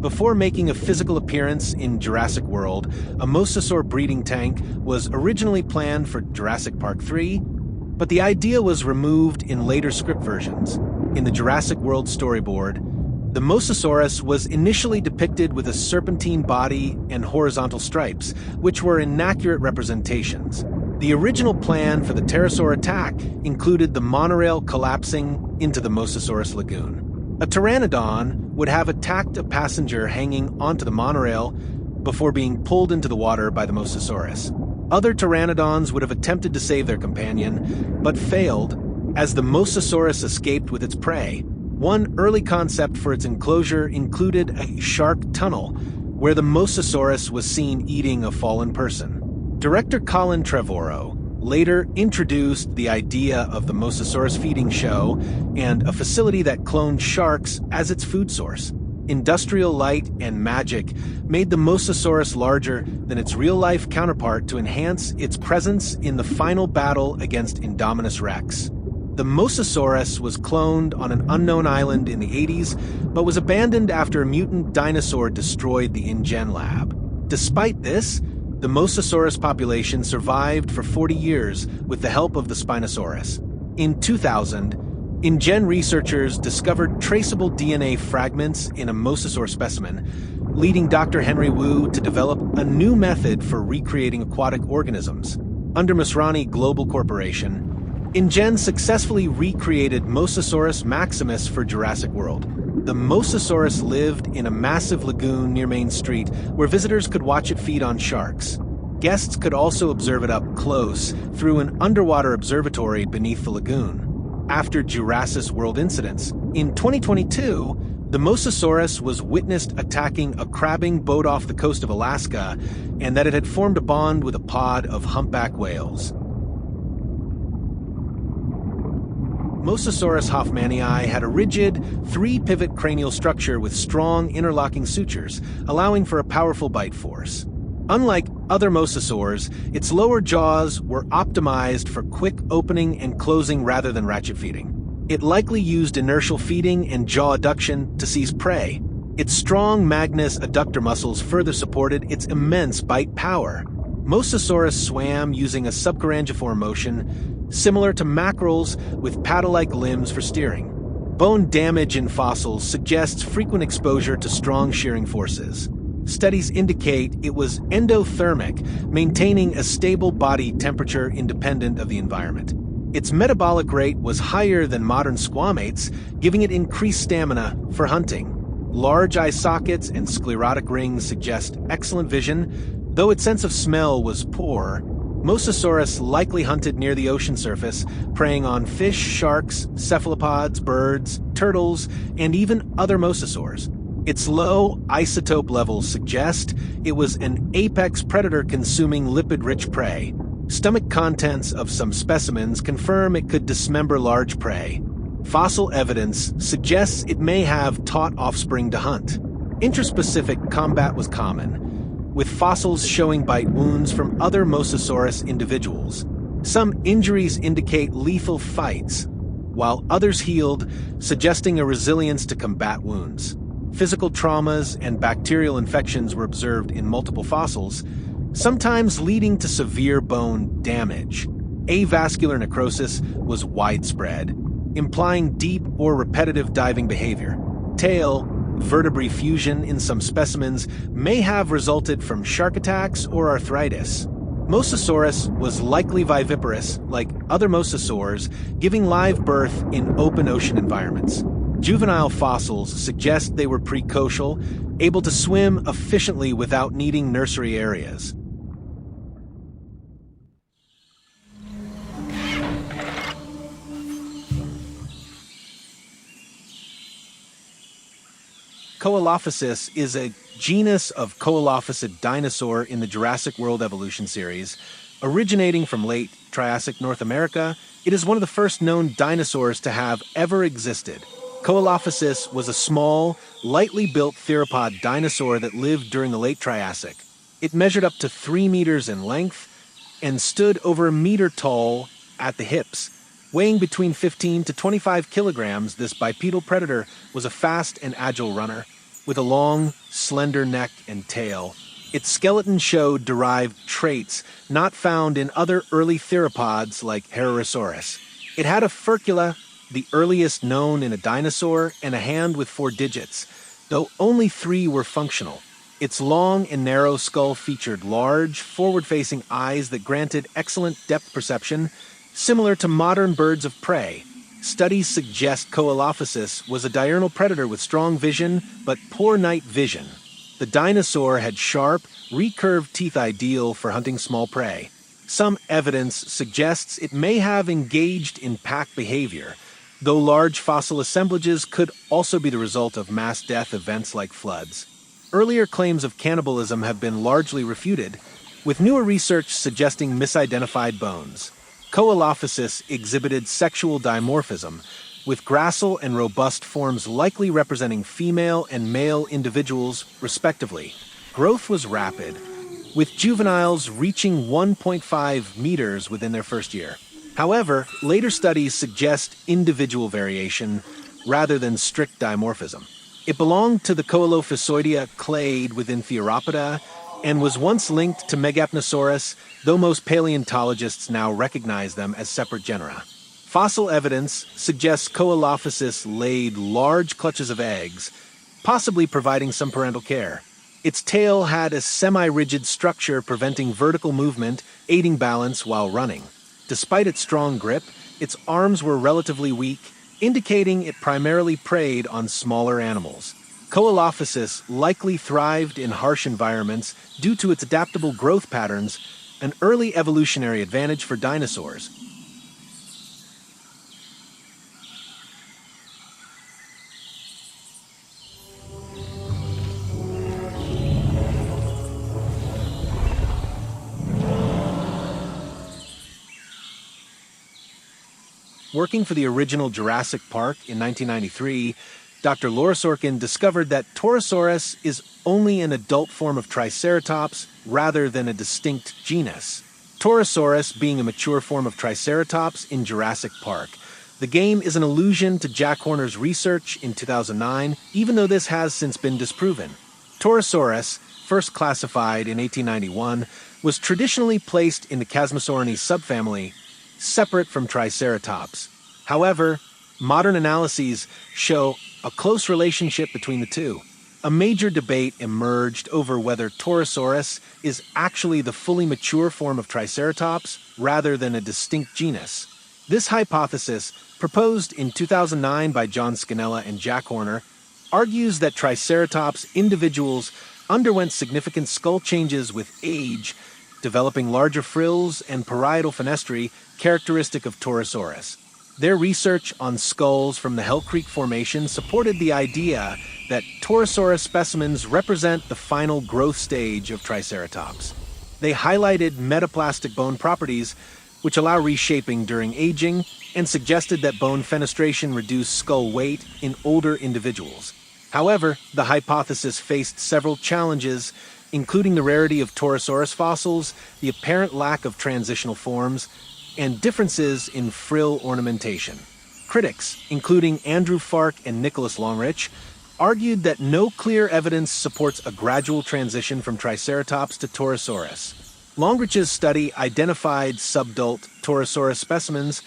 Before making a physical appearance in Jurassic World, a mosasaur breeding tank was originally planned for Jurassic Park 3, but the idea was removed in later script versions. In the Jurassic World storyboard, the Mosasaurus was initially depicted with a serpentine body and horizontal stripes, which were inaccurate representations. The original plan for the pterosaur attack included the monorail collapsing into the Mosasaurus lagoon. A pteranodon would have attacked a passenger hanging onto the monorail before being pulled into the water by the Mosasaurus. Other pteranodons would have attempted to save their companion, but failed as the Mosasaurus escaped with its prey. One early concept for its enclosure included a shark tunnel, where the Mosasaurus was seen eating a fallen person. Director Colin Trevorrow later introduced the idea of the Mosasaurus feeding show and a facility that cloned sharks as its food source. Industrial light and magic made the Mosasaurus larger than its real-life counterpart to enhance its presence in the final battle against Indominus Rex. The Mosasaurus was cloned on an unknown island in the 80s, but was abandoned after a mutant dinosaur destroyed the InGen lab. Despite this, the Mosasaurus population survived for 40 years with the help of the Spinosaurus. In 2000, InGen researchers discovered traceable DNA fragments in a mosasaur specimen, leading Dr. Henry Wu to develop a new method for recreating aquatic organisms. Under Masrani Global Corporation, InGen successfully recreated Mosasaurus maximus for Jurassic World. The Mosasaurus lived in a massive lagoon near Main Street where visitors could watch it feed on sharks. Guests could also observe it up close through an underwater observatory beneath the lagoon. After Jurassic World incidents, in 2022, the Mosasaurus was witnessed attacking a crabbing boat off the coast of Alaska, and that it had formed a bond with a pod of humpback whales. Mosasaurus hoffmanii had a rigid, three-pivot cranial structure with strong interlocking sutures, allowing for a powerful bite force. Unlike other mosasaurs, its lower jaws were optimized for quick opening and closing rather than ratchet feeding. It likely used inertial feeding and jaw adduction to seize prey. Its strong magnus adductor muscles further supported its immense bite power. Mosasaurus swam using a subchorangiform motion, similar to mackerels with paddle-like limbs for steering. Bone damage in fossils suggests frequent exposure to strong shearing forces. Studies indicate it was endothermic, maintaining a stable body temperature independent of the environment. Its metabolic rate was higher than modern squamates, giving it increased stamina for hunting. Large eye sockets and sclerotic rings suggest excellent vision, though its sense of smell was poor. Mosasaurus likely hunted near the ocean surface, preying on fish, sharks, cephalopods, birds, turtles, and even other mosasaurs. Its low isotope levels suggest it was an apex predator consuming lipid-rich prey. Stomach contents of some specimens confirm it could dismember large prey. Fossil evidence suggests it may have taught offspring to hunt. Intraspecific combat was common, with fossils showing bite wounds from other Mosasaurus individuals. Some injuries indicate lethal fights, while others healed, suggesting a resilience to combat wounds. Physical traumas and bacterial infections were observed in multiple fossils, sometimes leading to severe bone damage. Avascular necrosis was widespread, implying deep or repetitive diving behavior. Tail vertebrae fusion in some specimens may have resulted from shark attacks or arthritis. Mosasaurus was likely viviparous, like other mosasaurs, giving live birth in open ocean environments. Juvenile fossils suggest they were precocial, able to swim efficiently without needing nursery areas. Coelophysis is a genus of coelophysid dinosaur in the Jurassic World Evolution series. Originating from late Triassic North America, it is one of the first known dinosaurs to have ever existed. Coelophysis was a small, lightly built theropod dinosaur that lived during the late Triassic. It measured up to 3 meters in length and stood over a meter tall at the hips. Weighing between 15 to 25 kilograms, this bipedal predator was a fast and agile runner. with a long, slender neck and tail. Its skeleton showed derived traits not found in other early theropods like Parasaurolophus. It had a furcula, the earliest known in a dinosaur, and a hand with 4 digits, though only 3 were functional. Its long and narrow skull featured large, forward-facing eyes that granted excellent depth perception, similar to modern birds of prey. Studies suggest Coelophysis was a diurnal predator with strong vision, but poor night vision. The dinosaur had sharp, recurved teeth ideal for hunting small prey. Some evidence suggests it may have engaged in pack behavior, though large fossil assemblages could also be the result of mass death events like floods. Earlier claims of cannibalism have been largely refuted, with newer research suggesting misidentified bones. Coelophysis exhibited sexual dimorphism, with gracile and robust forms likely representing female and male individuals, respectively. Growth was rapid, with juveniles reaching 1.5 meters within their first year. However, later studies suggest individual variation rather than strict dimorphism. It belonged to the Coelophysoidea clade within Theropoda and was once linked to Megapnosaurus, though most paleontologists now recognize them as separate genera. Fossil evidence suggests Coelophysis laid large clutches of eggs, possibly providing some parental care. Its tail had a semi-rigid structure preventing vertical movement, aiding balance while running. Despite its strong grip, its arms were relatively weak, indicating it primarily preyed on smaller animals. Coelophysis likely thrived in harsh environments due to its adaptable growth patterns, an early evolutionary advantage for dinosaurs. Working for the original Jurassic Park in 1993, Dr. Laura Sorkin discovered that Torosaurus is only an adult form of Triceratops rather than a distinct genus. Torosaurus being a mature form of Triceratops in Jurassic Park. The game is an allusion to Jack Horner's research in 2009, even though this has since been disproven. Torosaurus, first classified in 1891, was traditionally placed in the Chasmosaurinae subfamily, separate from Triceratops. However, modern analyses show a close relationship between the two. A major debate emerged over whether Torosaurus is actually the fully mature form of Triceratops rather than a distinct genus. This hypothesis, proposed in 2009 by John Scannella and Jack Horner, argues that Triceratops individuals underwent significant skull changes with age, developing larger frills and parietal fenestrae characteristic of Torosaurus. Their research on skulls from the Hell Creek Formation supported the idea that Torosaurus specimens represent the final growth stage of Triceratops. They highlighted metaplastic bone properties, which allow reshaping during aging, and suggested that bone fenestration reduced skull weight in older individuals. However, the hypothesis faced several challenges, including the rarity of Torosaurus fossils, the apparent lack of transitional forms, and differences in frill ornamentation. Critics, including Andrew Fark and Nicholas Longrich, argued that no clear evidence supports a gradual transition from Triceratops to Torosaurus. Longrich's study identified subadult Torosaurus specimens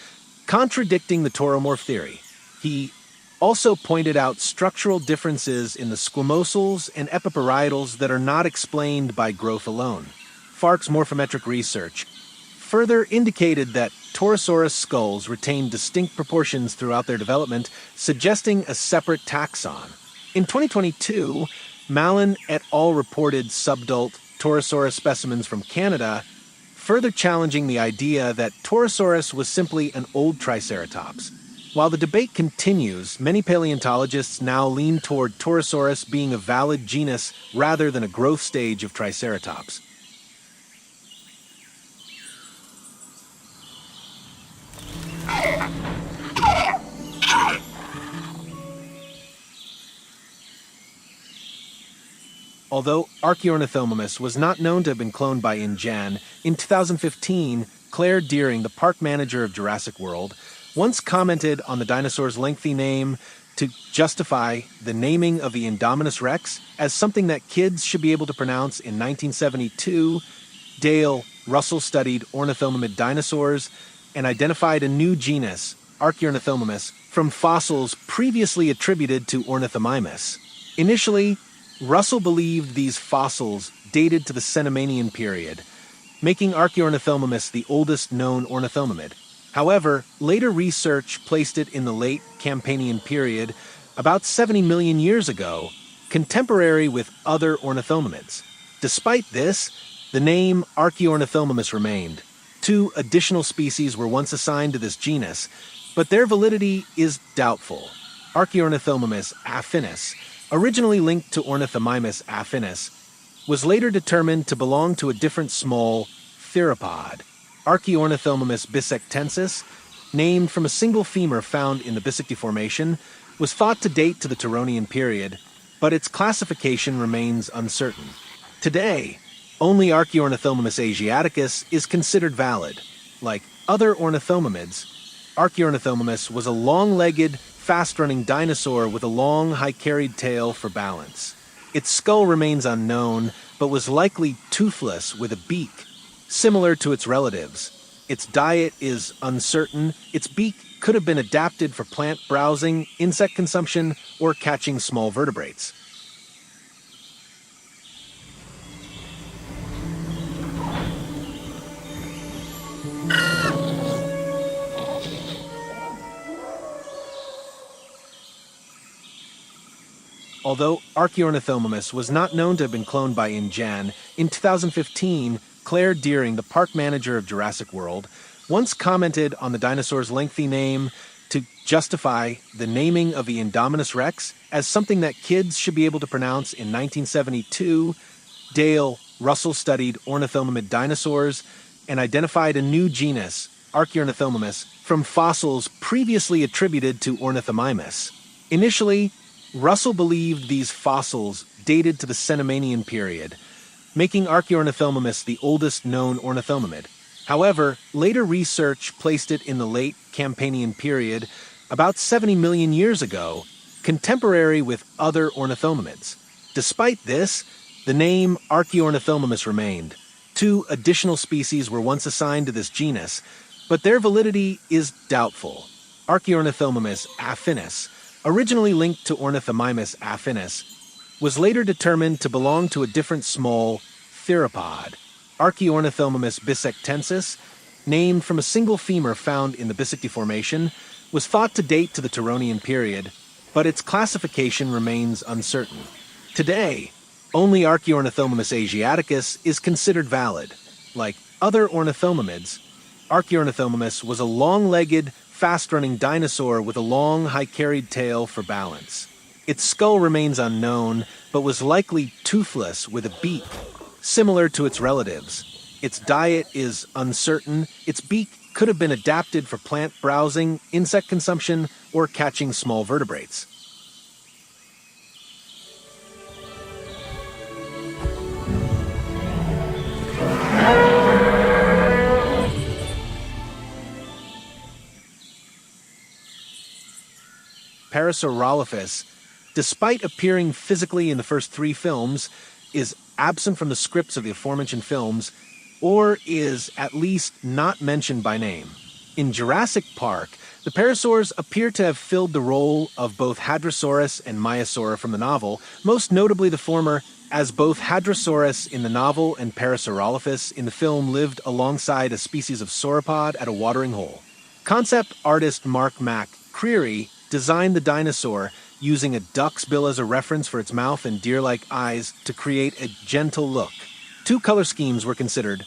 contradicting the Toromorph theory. He also pointed out structural differences in the squamosals and epiparietals that are not explained by growth alone. Fark's morphometric research further indicated that Torosaurus skulls retain distinct proportions throughout their development, suggesting a separate taxon. In 2022, Mallon et al. Reported subadult Torosaurus specimens from Canada, further challenging the idea that Torosaurus was simply an old Triceratops. While the debate continues, many paleontologists now lean toward Torosaurus being a valid genus rather than a growth stage of Triceratops. Although Archaeornithomimus was not known to have been cloned by InGen, in 2015, Claire Deering, the park manager of Jurassic World, once commented on the dinosaur's lengthy name, to justify the naming of the Indominus Rex as something that kids should be able to pronounce in 1972, Dale Russell studied ornithomimid dinosaurs and identified a new genus, Archaeornithomimus, from fossils previously attributed to Ornithomimus. Initially, Russell believed these fossils dated to the Cenomanian period, making Archaeornithomimus the oldest known ornithomimid. However, later research placed it in the late Campanian period, about 70 million years ago, contemporary with other ornithomimids. Despite this, the name Archaeornithomimus remained. 2 additional species were once assigned to this genus, but their validity is doubtful. Archaeornithomimus affinis, originally linked to Ornithomimus affinis, was later determined to belong to a different small theropod. Archaeornithomimus bisectensis, named from a single femur found in the Bisecte Formation, was thought to date to the Turonian period, but its classification remains uncertain. Today, only Archaeornithomimus asiaticus is considered valid. Like other ornithomimids, Archaeornithomimus was a long-legged, fast-running dinosaur with a long, high-carried tail for balance. Its skull remains unknown, but was likely toothless with a beak, similar to its relatives. Its diet is uncertain. Its beak could have been adapted for plant browsing, insect consumption, or catching small vertebrates. Although Archaeornithomimus was not known to have been cloned by InGen, in 2015, Claire Deering, the park manager of Jurassic World, once commented on the dinosaur's lengthy name to justify the naming of the Indominus Rex as something that kids should be able to pronounce in 1972. Dale Russell studied ornithomimid dinosaurs and identified a new genus, Archaeornithomimus, from fossils previously attributed to Ornithomimus. Initially, Russell believed these fossils dated to the Cenomanian period, making Archaeornithomimus the oldest known ornithomimid. However, later research placed it in the late Campanian period, about 70 million years ago, contemporary with other ornithomimids. Despite this, the name Archaeornithomimus remained. 2 additional species were once assigned to this genus, but their validity is doubtful. Archaeornithomimus affinis, originally linked to Ornithomimus affinis, was later determined to belong to a different small theropod. Archaeornithomimus bisectensis, named from a single femur found in the Bisecte Formation, was thought to date to the Turonian period, but its classification remains uncertain. Today, only Archaeornithomimus asiaticus is considered valid. Like other ornithomimids, Archaeornithomimus was a long-legged, fast-running dinosaur with a long, high-carried tail for balance. Its skull remains unknown, but was likely toothless with a beak, similar to its relatives. Its diet is uncertain. Its beak could have been adapted for plant browsing, insect consumption, or catching small vertebrates. Parasaurolophus, despite appearing physically in the first 3 films, is absent from the scripts of the aforementioned films, or is at least not mentioned by name. In Jurassic Park, the parasaurs appear to have filled the role of both Hadrosaurus and Maiasaura from the novel, most notably the former, as both Hadrosaurus in the novel and Parasaurolophus in the film lived alongside a species of sauropod at a watering hole. Concept artist Mark McCreary designed the dinosaur using a duck's bill as a reference for its mouth and deer-like eyes to create a gentle look. 2 color schemes were considered,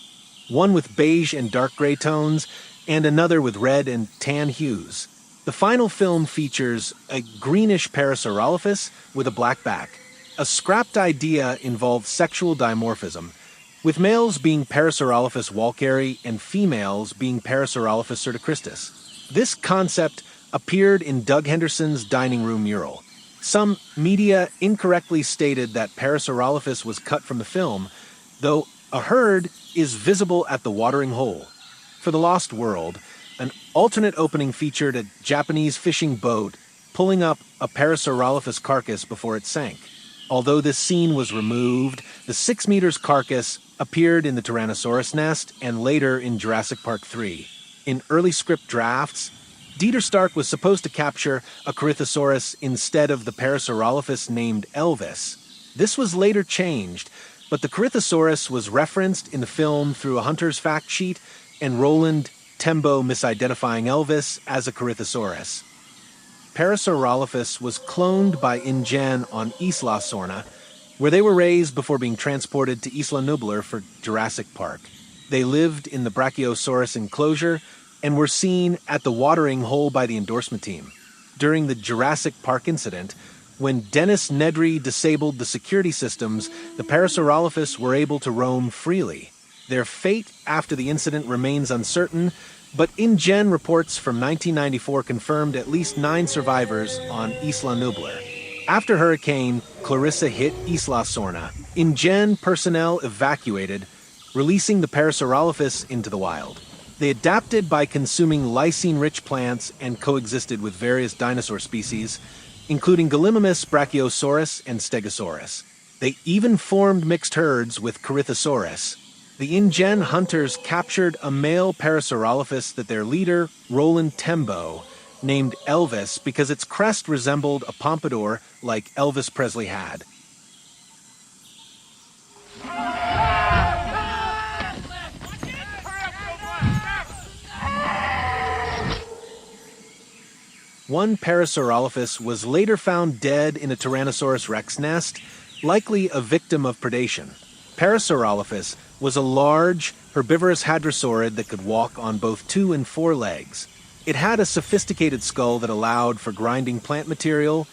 one with beige and dark gray tones, and another with red and tan hues. The final film features a greenish Parasaurolophus with a black back. A scrapped idea involved sexual dimorphism, with males being Parasaurolophus walkeri and females being Parasaurolophus certicristus. This concept appeared in Doug Henderson's dining room mural. Some media incorrectly stated that Parasaurolophus was cut from the film, though a herd is visible at the watering hole. For The Lost World, an alternate opening featured a Japanese fishing boat pulling up a Parasaurolophus carcass before it sank. Although this scene was removed, the 6 meters carcass appeared in the Tyrannosaurus nest and later in Jurassic Park 3. In early script drafts, Dieter Stark was supposed to capture a Coelophysis instead of the Parasaurolophus named Elvis. This was later changed, but the Coelophysis was referenced in the film through a hunter's fact sheet, and Roland Tembo misidentifying Elvis as a Coelophysaurus. Parasaurolophus was cloned by InGen on Isla Sorna, where they were raised before being transported to Isla Nublar for Jurassic Park. They lived in the Brachiosaurus enclosure and were seen at the watering hole by the endorsement team. During the Jurassic Park incident, when Dennis Nedry disabled the security systems, the Parasaurolophus were able to roam freely. Their fate after the incident remains uncertain, but InGen reports from 1994 confirmed at least 9 survivors on Isla Nublar. After Hurricane Clarissa hit Isla Sorna, InGen personnel evacuated, releasing the Parasaurolophus into the wild. They adapted by consuming lysine-rich plants and coexisted with various dinosaur species, including Gallimimus, Brachiosaurus, and Stegosaurus. They even formed mixed herds with Coelophysaurus. The InGen hunters captured a male Parasaurolophus that their leader, Roland Tembo, named Elvis because its crest resembled a pompadour like Elvis Presley had. One Parasaurolophus was later found dead in a Tyrannosaurus rex nest, likely a victim of predation. Parasaurolophus was a large, herbivorous hadrosaurid that could walk on both 2 and 4 legs. It had a sophisticated skull that allowed for grinding plant material,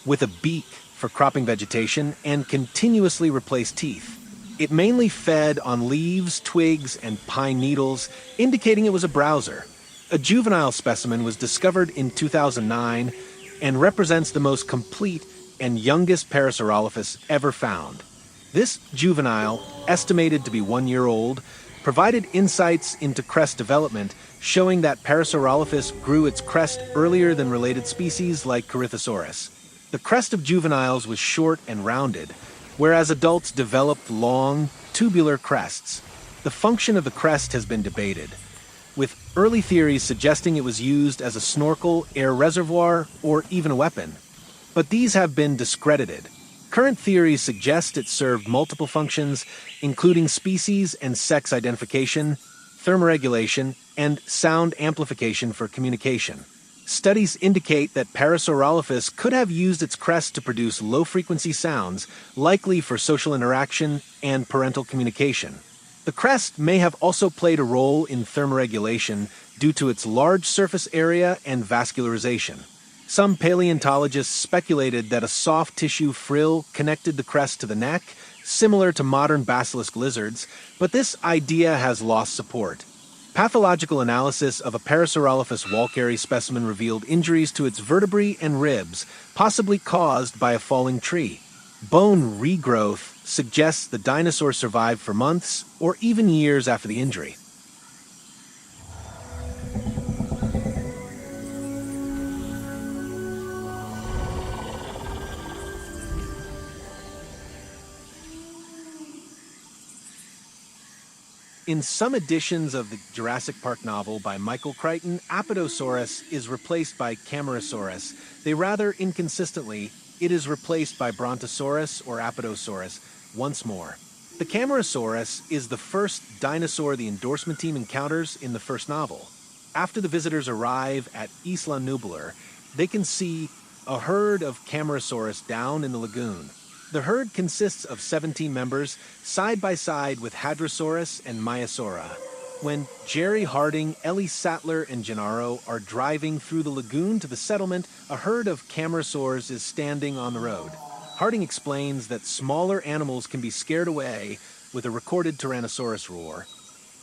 with a beak for cropping vegetation, and continuously replaced teeth. It mainly fed on leaves, twigs, and pine needles, indicating it was a browser. A juvenile specimen was discovered in 2009 and represents the most complete and youngest Parasaurolophus ever found. This juvenile, estimated to be 1 year old, provided insights into crest development, showing that Parasaurolophus grew its crest earlier than related species like Coelophysaurus. The crest of juveniles was short and rounded, whereas adults developed long, tubular crests. The function of the crest has been debated, with early theories suggesting it was used as a snorkel, air reservoir, or even a weapon. But these have been discredited. Current theories suggest it served multiple functions, including species and sex identification, thermoregulation, and sound amplification for communication. Studies indicate that Parasaurolophus could have used its crest to produce low-frequency sounds, likely for social interaction and parental communication. The crest may have also played a role in thermoregulation due to its large surface area and vascularization. Some paleontologists speculated that a soft tissue frill connected the crest to the neck, similar to modern basilisk lizards, but this idea has lost support. Pathological analysis of a Parasaurolophus walkeri specimen revealed injuries to its vertebrae and ribs, possibly caused by a falling tree. Bone regrowth suggests the dinosaur survived for months or even years after the injury. In some editions of the Jurassic Park novel by Michael Crichton, Apatosaurus is replaced by Camarasaurus. They rather inconsistently, it is replaced by Brontosaurus or Apatosaurus once more. The Camarasaurus is the first dinosaur the endorsement team encounters in the first novel. After the visitors arrive at Isla Nublar, they can see a herd of Camarasaurus down in the lagoon. The herd consists of 17 members, side by side with Hadrosaurus and Maiasaura. When Jerry Harding, Ellie Sattler, and Gennaro are driving through the lagoon to the settlement, a herd of Camarasaurs is standing on the road. Harding explains that smaller animals can be scared away with a recorded Tyrannosaurus roar,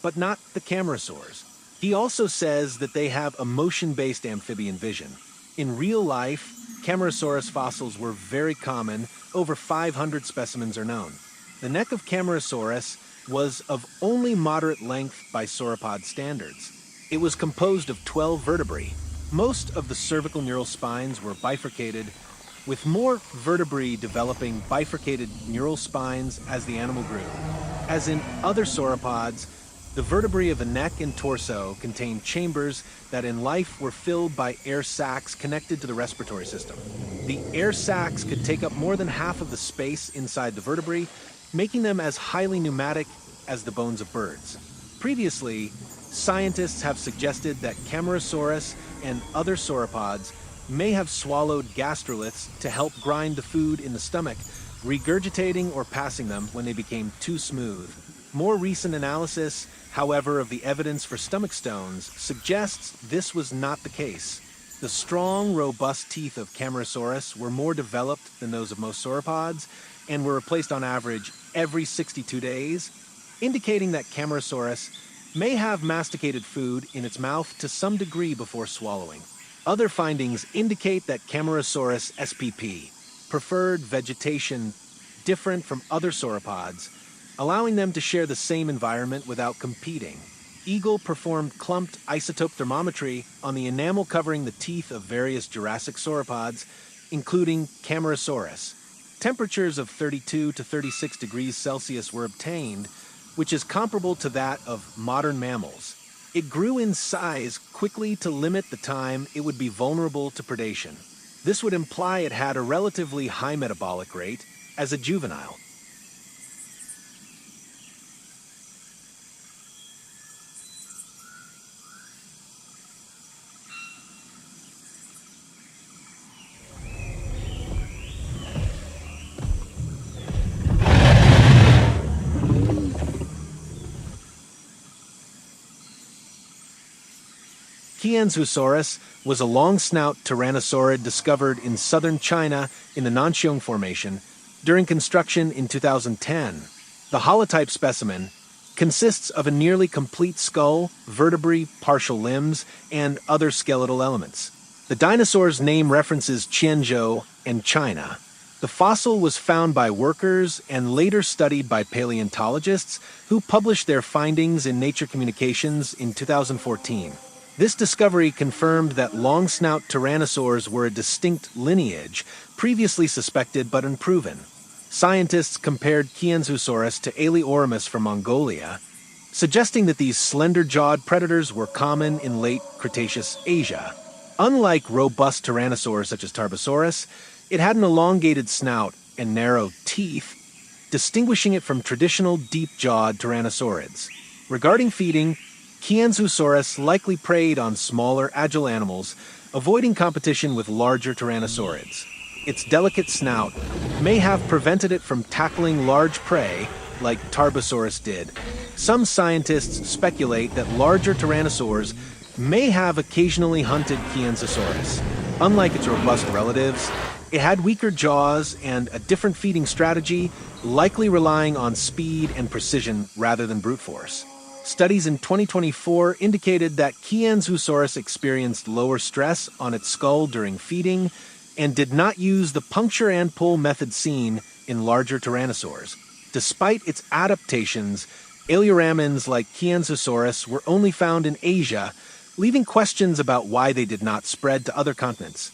but not the Camarasaurs. He also says that they have a motion-based amphibian vision. In real life, Camarasaurus fossils were very common. Over 500 specimens are known. The neck of Camarasaurus was of only moderate length by sauropod standards. It was composed of 12 vertebrae. Most of the cervical neural spines were bifurcated, with more vertebrae developing bifurcated neural spines as the animal grew. As in other sauropods, the vertebrae of the neck and torso contained chambers that in life were filled by air sacs connected to the respiratory system. The air sacs could take up more than half of the space inside the vertebrae, making them as highly pneumatic as the bones of birds. Previously, scientists have suggested that Camarasaurus and other sauropods may have swallowed gastroliths to help grind the food in the stomach, regurgitating or passing them when they became too smooth. More recent analysis, however, of the evidence for stomach stones suggests this was not the case. The strong, robust teeth of Camarasaurus were more developed than those of most sauropods and were replaced on average every 62 days, indicating that Camarasaurus may have masticated food in its mouth to some degree before swallowing. Other findings indicate that Camarasaurus spp preferred vegetation different from other sauropods, allowing them to share the same environment without competing. Eagle performed clumped isotope thermometry on the enamel covering the teeth of various Jurassic sauropods, including Camarasaurus. Temperatures of 32 to 36 degrees Celsius were obtained, which is comparable to that of modern mammals. It grew in size quickly to limit the time it would be vulnerable to predation. This would imply it had a relatively high metabolic rate as a juvenile. Qianzhousaurus was a long-snout tyrannosaurid discovered in southern China in the Nanxiong Formation during construction in 2010. The holotype specimen consists of a nearly complete skull, vertebrae, partial limbs, and other skeletal elements. The dinosaur's name references Qianzhou and China. The fossil was found by workers and later studied by paleontologists who published their findings in Nature Communications in 2014. This discovery confirmed that long-snout tyrannosaurs were a distinct lineage, previously suspected but unproven. Scientists compared Qianzhousaurus to Archaeornithomimus from Mongolia, suggesting that these slender-jawed predators were common in late Cretaceous Asia. Unlike robust tyrannosaurs such as Torosaurus, it had an elongated snout and narrow teeth, distinguishing it from traditional deep-jawed tyrannosaurids. Regarding feeding, Qianzhousaurus likely preyed on smaller, agile animals, avoiding competition with larger tyrannosaurids. Its delicate snout may have prevented it from tackling large prey like Tarbosaurus did. Some scientists speculate that larger tyrannosaurs may have occasionally hunted Qianzhousaurus. Unlike its robust relatives, it had weaker jaws and a different feeding strategy, likely relying on speed and precision rather than brute force. Studies in 2024 indicated that Qianzhousaurus experienced lower stress on its skull during feeding and did not use the puncture and pull method seen in larger tyrannosaurs. Despite its adaptations, Aleoramins like Qianzhousaurus were only found in Asia, leaving questions about why they did not spread to other continents.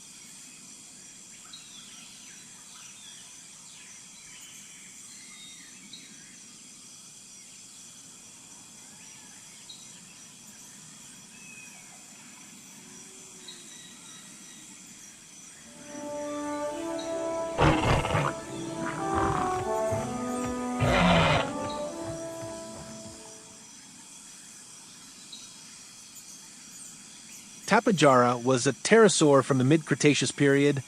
Tapejara was a pterosaur from the mid-Cretaceous period,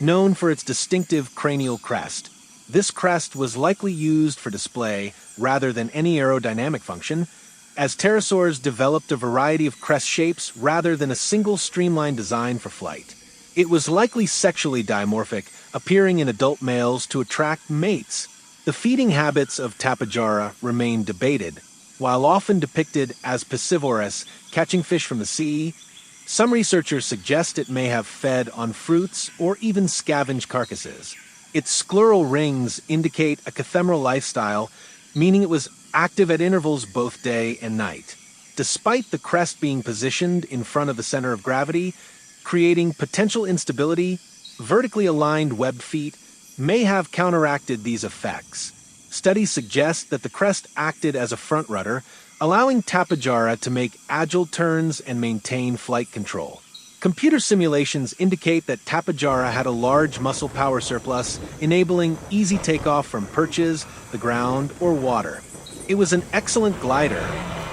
known for its distinctive cranial crest. This crest was likely used for display rather than any aerodynamic function, as pterosaurs developed a variety of crest shapes rather than a single streamlined design for flight. It was likely sexually dimorphic, appearing in adult males to attract mates. The feeding habits of Tapejara remain debated. While often depicted as piscivorous, catching fish from the sea, some researchers suggest it may have fed on fruits or even scavenged carcasses. Its scleral rings indicate a cathemeral lifestyle, meaning it was active at intervals both day and night. Despite the crest being positioned in front of the center of gravity, creating potential instability. Vertically aligned webbed feet may have counteracted these effects. Studies suggest that the crest acted as a front rudder, allowing Tapejara to make agile turns and maintain flight control. Computer simulations indicate that Tapejara had a large muscle power surplus, enabling easy takeoff from perches, the ground, or water. It was an excellent glider,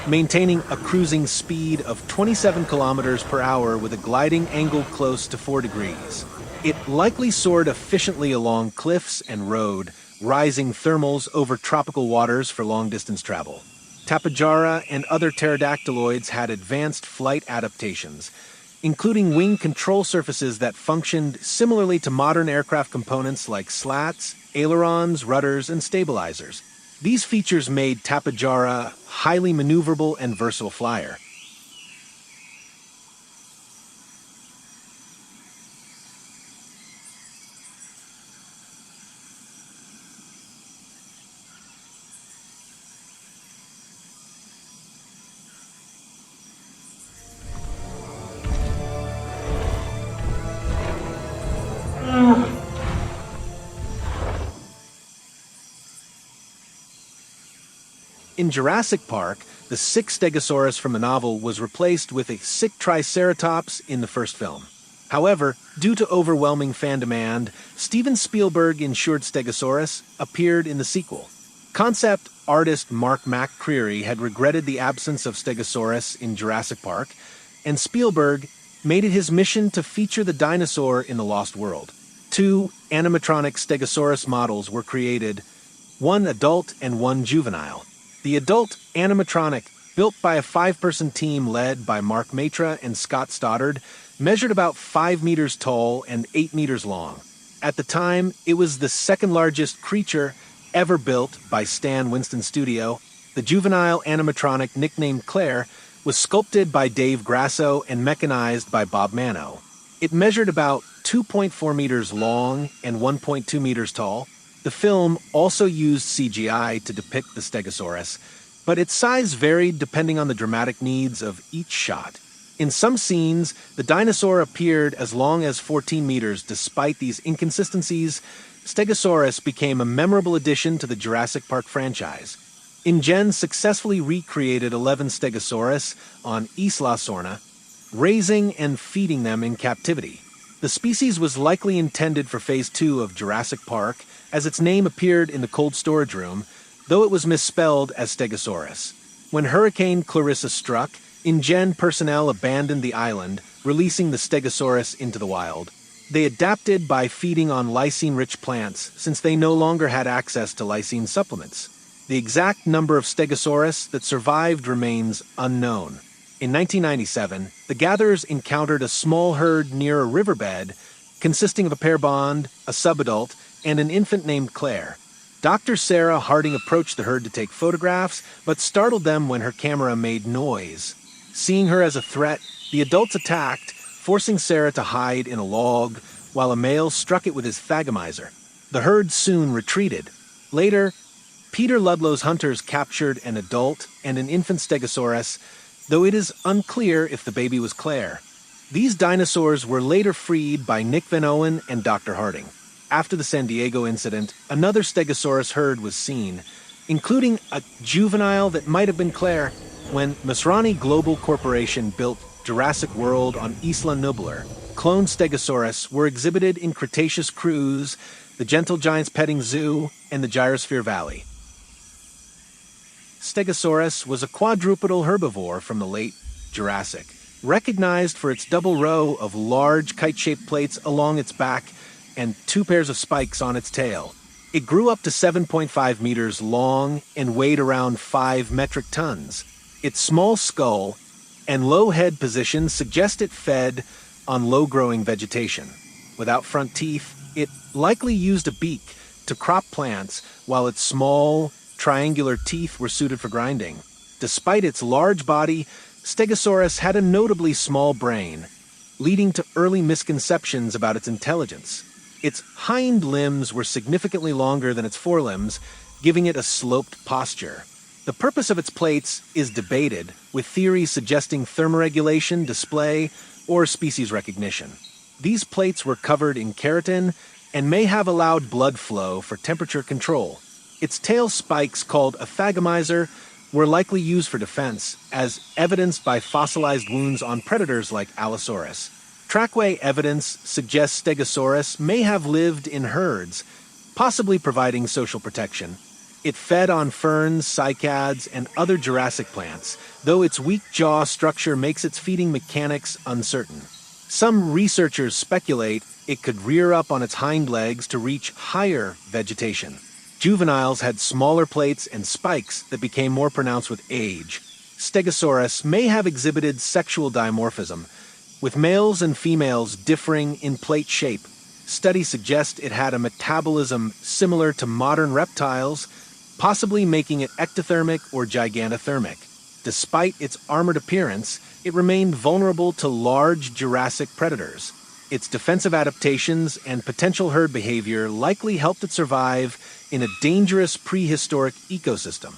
maintaining a cruising speed of 27 kilometers per hour with a gliding angle close to 4 degrees. It likely soared efficiently along cliffs and rode, rising thermals over tropical waters for long-distance travel. Tapejara and other pterodactyloids had advanced flight adaptations, including wing control surfaces that functioned similarly to modern aircraft components like slats, ailerons, rudders, and stabilizers. These features made Tapejara a highly maneuverable and versatile flyer. In Jurassic Park, the sick Stegosaurus from the novel was replaced with a sick Triceratops in the first film. However, due to overwhelming fan demand, Steven Spielberg ensured Stegosaurus appeared in the sequel. Concept artist Mark McCreary had regretted the absence of Stegosaurus in Jurassic Park, and Spielberg made it his mission to feature the dinosaur in the Lost World. 2 animatronic Stegosaurus models were created, one adult and one juvenile. The adult animatronic, built by a 5-person team led by Mark Matra and Scott Stoddard, measured about 5 meters tall and 8 meters long. At the time, it was the second largest creature ever built by Stan Winston Studio. The juvenile animatronic, nicknamed Claire, was sculpted by Dave Grasso and mechanized by Bob Mano. It measured about 2.4 meters long and 1.2 meters tall. The film also used CGI to depict the Stegosaurus, but its size varied depending on the dramatic needs of each shot. In some scenes, the dinosaur appeared as long as 14 meters. Despite these inconsistencies, Stegosaurus became a memorable addition to the Jurassic Park franchise. InGen successfully recreated 11 Stegosaurus on Isla Sorna, raising and feeding them in captivity. The species was likely intended for Phase 2 of Jurassic Park, as its name appeared in the cold storage room, though it was misspelled as Stegosaurus. When Hurricane Clarissa struck, InGen personnel abandoned the island, releasing the Stegosaurus into the wild. They adapted by feeding on lysine-rich plants, since they no longer had access to lysine supplements. The exact number of Stegosaurus that survived remains unknown. In 1997, the gatherers encountered a small herd near a riverbed, consisting of a pair bond, a subadult, and an infant named Claire. Dr. Sarah Harding approached the herd to take photographs, but startled them when her camera made noise. Seeing her as a threat, the adults attacked, forcing Sarah to hide in a log, while a male struck it with his thagomizer. The herd soon retreated. Later, Peter Ludlow's hunters captured an adult and an infant Stegosaurus, though it is unclear if the baby was Claire. These dinosaurs were later freed by Nick Van Owen and Dr. Harding. After the San Diego incident, another Stegosaurus herd was seen, including a juvenile that might have been Claire. When Masrani Global Corporation built Jurassic World on Isla Nublar, cloned Stegosaurus were exhibited in Cretaceous Cruise, the Gentle Giants Petting Zoo, and the Gyrosphere Valley. Stegosaurus was a quadrupedal herbivore from the late Jurassic, recognized for its double row of large kite-shaped plates along its back and 2 pairs of spikes on its tail. It grew up to 7.5 meters long and weighed around 5 metric tons. Its small skull and low head position suggest it fed on low-growing vegetation. Without front teeth, it likely used a beak to crop plants, while its small, triangular teeth were suited for grinding. Despite its large body, Stegosaurus had a notably small brain, leading to early misconceptions about its intelligence. Its hind limbs were significantly longer than its forelimbs, giving it a sloped posture. The purpose of its plates is debated, with theories suggesting thermoregulation, display, or species recognition. These plates were covered in keratin and may have allowed blood flow for temperature control. Its tail spikes, called a thagomizer, were likely used for defense, as evidenced by fossilized wounds on predators like Allosaurus. Trackway evidence suggests Stegosaurus may have lived in herds, possibly providing social protection. It fed on ferns, cycads, and other Jurassic plants, though its weak jaw structure makes its feeding mechanics uncertain. Some researchers speculate it could rear up on its hind legs to reach higher vegetation. Juveniles had smaller plates and spikes that became more pronounced with age. Stegosaurus may have exhibited sexual dimorphism, with males and females differing in plate shape. Studies suggest it had a metabolism similar to modern reptiles, possibly making it ectothermic or gigantothermic. Despite its armored appearance, it remained vulnerable to large Jurassic predators. Its defensive adaptations and potential herd behavior likely helped it survive in a dangerous prehistoric ecosystem.